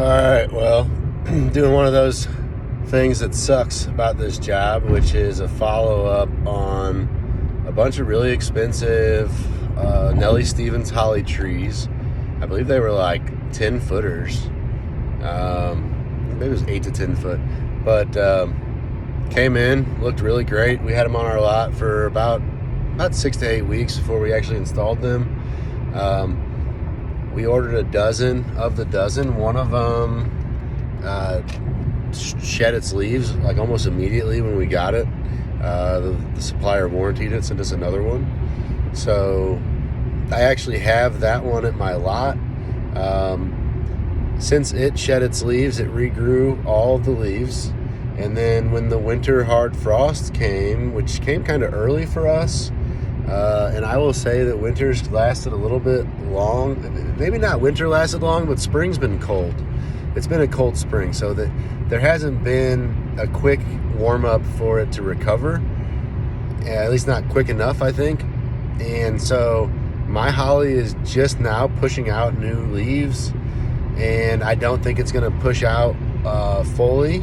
All right, well, doing one of those things that sucks about this job, which is a follow-up on a bunch of really expensive Nellie Stevens holly trees. I believe they were like 10 footers. Maybe it was 8 to 10 foot. But came in, looked really great. We had them on our lot for about 6 to 8 weeks before we actually installed them. We ordered a dozen. Of the dozen, one of them shed its leaves like almost immediately when we got it. The supplier warrantied it, sent us another one. So I actually have that one at my lot. Since it shed its leaves, it regrew all of the leaves. And then when the winter hard frost came, which came kind of early for us, and I will say that winter's lasted a little bit long. Maybe not winter lasted long, but spring's been cold. It's been a cold spring, so that there hasn't been a quick warm-up for it to recover. At least not quick enough, I think. And so my holly is just now pushing out new leaves, and I don't think it's going to push out fully.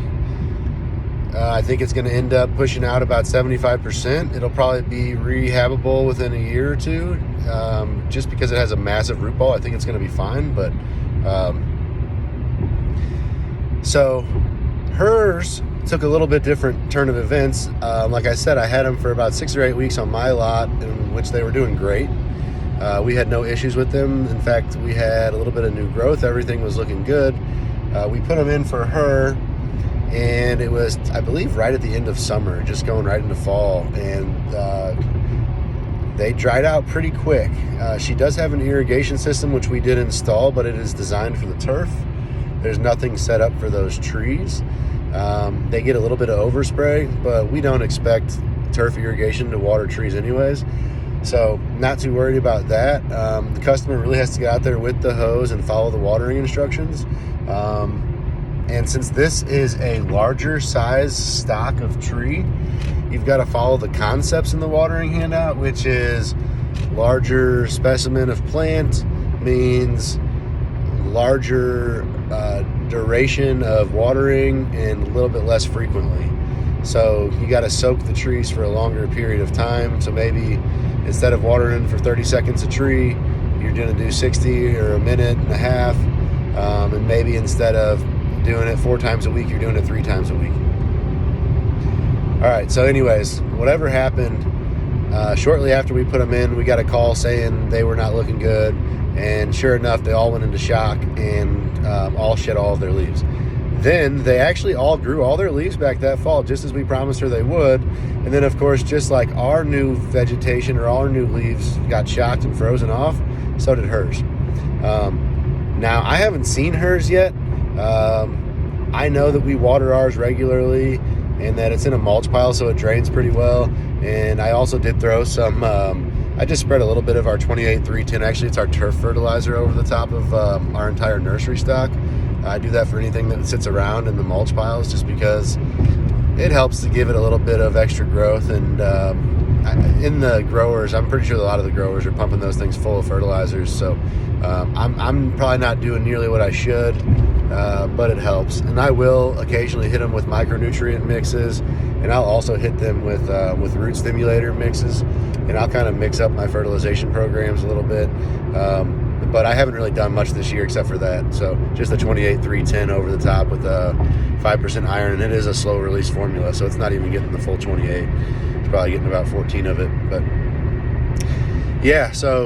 I think it's going to end up pushing out about 75%. It'll probably be rehabable within a year or two, just because it has a massive root ball. I think it's going to be fine, but so hers took a little bit different turn of events. Like I said, I had them for about 6 or 8 weeks on my lot, in which they were doing great. We had no issues with them. In fact, we had a little bit of new growth. Everything was looking good. We put them in for her, and it was, I believe, right at the end of summer, just going right into fall, and they dried out pretty quick. She does have an irrigation system, which we did install, but it is designed for the turf. There's nothing set up for those trees. They get a little bit of overspray, but we don't expect turf irrigation to water trees anyways, so not too worried about that. The customer really has to get out there with the hose and follow the watering instructions. And since this is a larger size stock of tree, you've got to follow the concepts in the watering handout, which is larger specimen of plant means larger duration of watering and a little bit less frequently. So you got to soak the trees for a longer period of time. So maybe instead of watering for 30 seconds a tree, you're going to do 60 or a minute and a half. And maybe instead of doing it 4 times a week, you're doing it 3 times a week. All right, so anyways, whatever happened, shortly after we put them in, we got a call saying they were not looking good, and sure enough, they all went into shock and all shed all of their leaves. Then they actually all grew all their leaves back that fall, just as we promised her they would. And then, of course, just like our new vegetation or all our new leaves got shocked and frozen off, so did hers. Now, I haven't seen hers yet. I know that we water ours regularly and that it's in a mulch pile, so it drains pretty well. And I also did throw some, I just spread a little bit of our 28-310. Actually, it's our turf fertilizer over the top of our entire nursery stock. I do that for anything that sits around in the mulch piles, just because it helps to give it a little bit of extra growth. And in the growers, I'm pretty sure a lot of the growers are pumping those things full of fertilizers. So I'm probably not doing nearly what I should, but it helps. And I will occasionally hit them with micronutrient mixes, and I'll also hit them with root stimulator mixes, and I'll kind of mix up my fertilization programs a little bit. But I haven't really done much this year except for that. So just the 28-310 over the top with 5% iron, and it is a slow release formula, so it's not even getting the full 28. It's probably getting about 14 of it. But yeah, so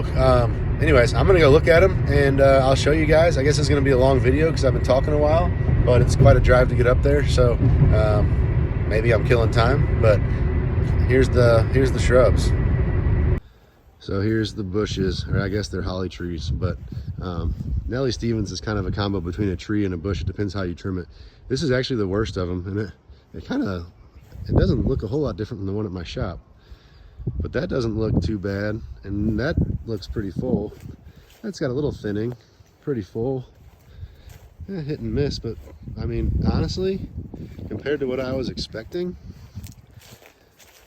anyways, I'm gonna go look at them, and I'll show you guys. I guess it's gonna be a long video because I've been talking a while, but it's quite a drive to get up there, so maybe I'm killing time. But here's the shrubs. So here's the bushes, or I guess they're holly trees, but Nellie Stevens is kind of a combo between a tree and a bush. It depends how you trim it. This is actually the worst of them, and it doesn't look a whole lot different than the one at my shop. But that doesn't look too bad, and that looks pretty full. That's got a little thinning, pretty full. Hit and miss, but I mean, honestly, compared to what I was expecting,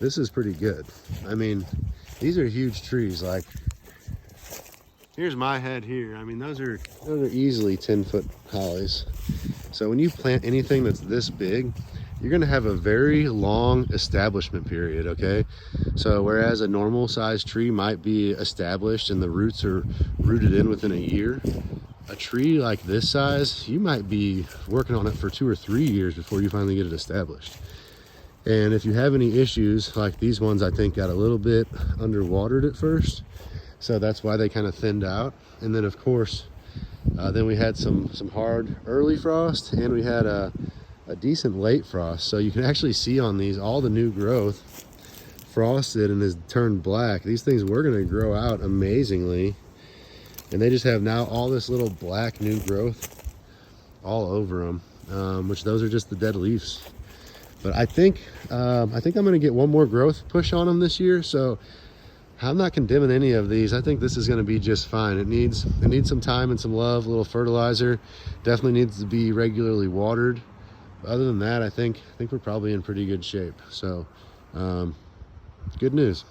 this is pretty good. I mean, these are huge trees. Like, here's my head here. I mean, those are easily 10-foot hollies. So when you plant anything that's this big, you're gonna have a very long establishment period, okay? So whereas a normal sized tree might be established and the roots are rooted in within a year, a tree like this size, you might be working on it for 2 or 3 years before you finally get it established. And if you have any issues, like these ones, I think got a little bit underwatered at first. So that's why they kind of thinned out. And then of course, then we had some hard early frost, and we had a decent late frost. So you can actually see on these, all the new growth frosted and has turned black. These things were gonna grow out amazingly. And they just have now all this little black new growth all over them, which those are just the dead leaves. But I think I'm gonna get one more growth push on them this year. So I'm not condemning any of these. I think this is gonna be just fine. It needs some time and some love, a little fertilizer. Definitely needs to be regularly watered. But other than that, I think we're probably in pretty good shape. So good news.